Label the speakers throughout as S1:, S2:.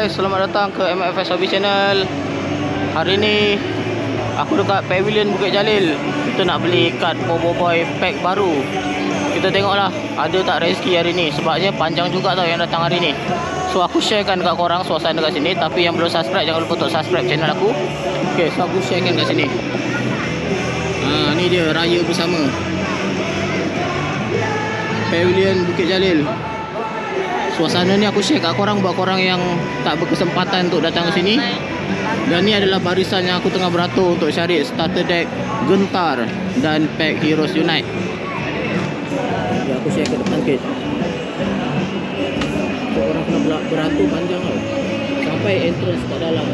S1: guys, selamat datang ke MFS Hobby Channel. Hari ni aku dekat Pavilion Bukit Jalil. Kita nak beli kad Bobo Boy pack baru. Kita tengoklah ada tak rezeki hari ni. Sebabnya panjang juga tau yang datang hari ni. So aku sharekan dekat korang suasana dekat sini. Tapi yang belum subscribe, jangan lupa untuk subscribe channel aku. Okay, so aku sharekan kat sini. Ni dia raya bersama Pavilion Bukit Jalil. Suasana ni aku share kat korang buat korang yang tak berkesempatan untuk datang ke sini. Dan ni adalah barisan yang aku tengah beratur untuk cari starter deck Gentar dan pack Heroes Unite. Ya, aku share ke depan sikit. So, korang kena beratur panjang tau, sampai entrance kat dalam.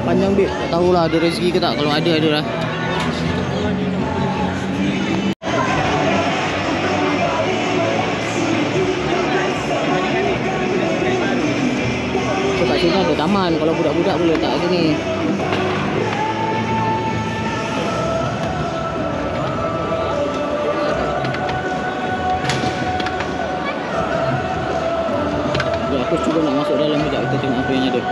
S1: Panjang bit, tak tahulah ada rezeki ke tak. Kalau ada lah. So kat sini ada taman, kalau budak-budak boleh letak kat sini. Jadi aku cuba nak masuk dalam sekejap, kita tengok apa yang ada.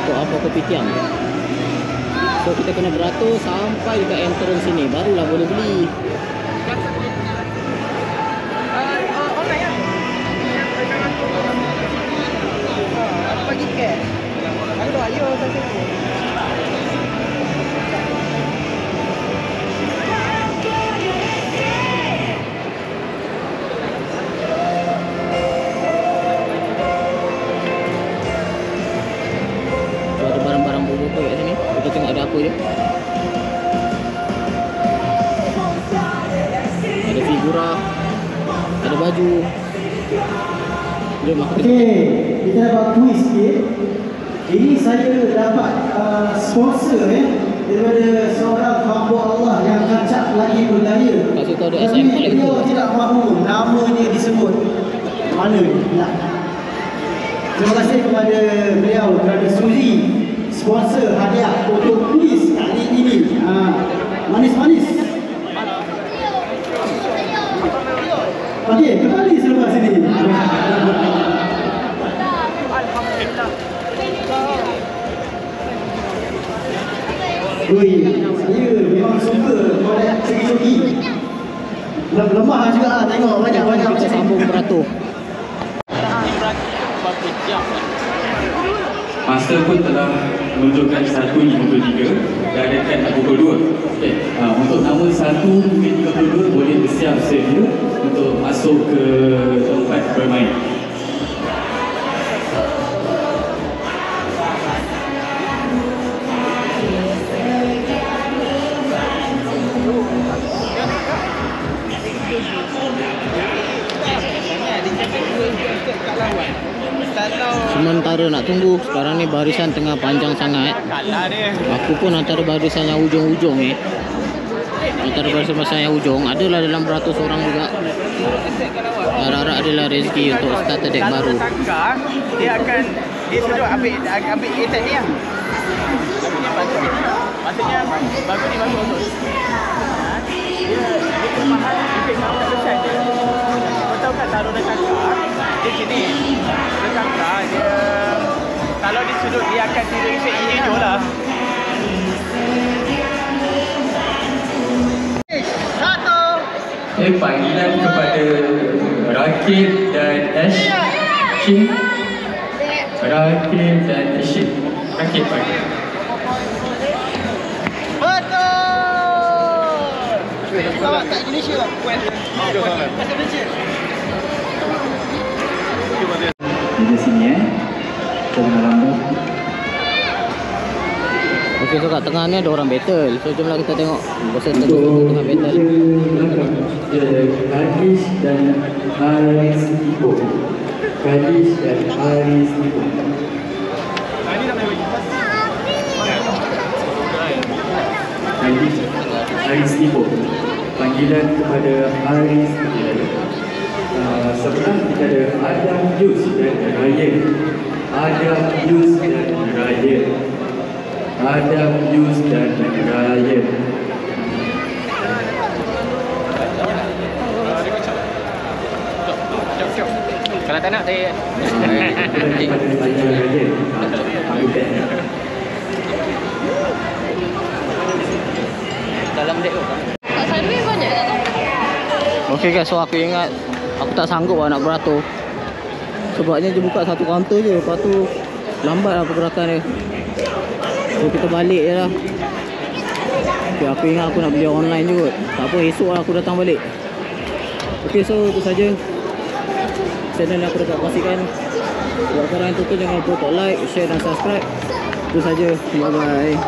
S1: Apa kepitian. So kita kena beratur sampai dekat entrance sini, barulah boleh beli.
S2: Bagi cash. Ayo saya. Kat sini kita tengok ada apa je. Ada figura, ada baju. Jom aku tengok.
S3: Okey, kita dapat kuis sikit. Ini saya dapat sponsor daripada seorang hamba Allah yang kacak lagi bergaya.
S1: Kat situ ada SM
S3: Tapi dia tidak mahu namanya disebut. Mana ni? Terima kasih kepada beliau kerana sudi sponsor hadiah untuk kuis kali ini. Manis-manis. Okey, kembali selepas ini. Ui, saya memang suka pada segi-segi. Lemah juga lah tengok banyak-banyak.
S1: Kita sambung beratur.
S4: Master pun telah menunjukkan 1.53 dan dekat pukul 2. Okay. Untuk nama 1.32 boleh bersiap sedia untuk masuk ke tempat bermain.
S1: Sementara nak tunggu, sekarang ni barisan tengah panjang sangat. Aku pun antara barisan yang ujung-ujung ni. Antara barisan yang ujung, adalah dalam beratus orang juga. Harap-harap adalah rezeki untuk starter deck baru.
S2: Dia akan suruh ambil attack dia. Maksudnya bagus ni bagus. Dia mahal lebih mahal besar dia. Kau tahu kan taruh dekat kar, dia sini. Dekat kar dia kalau di sudut dia akan tiru efek hijau lah. Satu.
S4: Panggilan kepada Rakib dan Ashim. Rakib dan Ashim. Rakib pagi.
S2: Selamat kat Indonesia lah. Kat Indonesia.
S4: Di sini Tengah lambat.
S1: Okey, so kat tengah ni ada orang battle. So jomlah kita tengok peserta tengah battle.
S4: Hadis dan Haris Ibu. Kalish dan Aris Nipo.
S2: Ini nak main bagi.
S4: Kalish, Aris Nipo. Panggilan kepada Aris Nipo. Sebelah kita ada Adam Yus dan Ryan. Adam Yus dan Ryan. Adam Yus dan Ryan.
S2: Kalau tak nak saya dalam dek tu.
S5: Kat Sunway banyak tak tu?
S1: Okay guys, so aku ingat aku tak sanggup lah nak beratur. Sebabnya dia buka satu kaunter je, lepas tu lambat lah pergerakan dia. So kita balik je lah. Okay, aku ingat aku nak beli online juga. Tak apa, esok lah aku datang balik. Okay, so itu saja channel yang aku dapat kongsikan. Buat korang yang tonton, jangan lupa untuk like, share dan subscribe. Itu saja. Bye bye.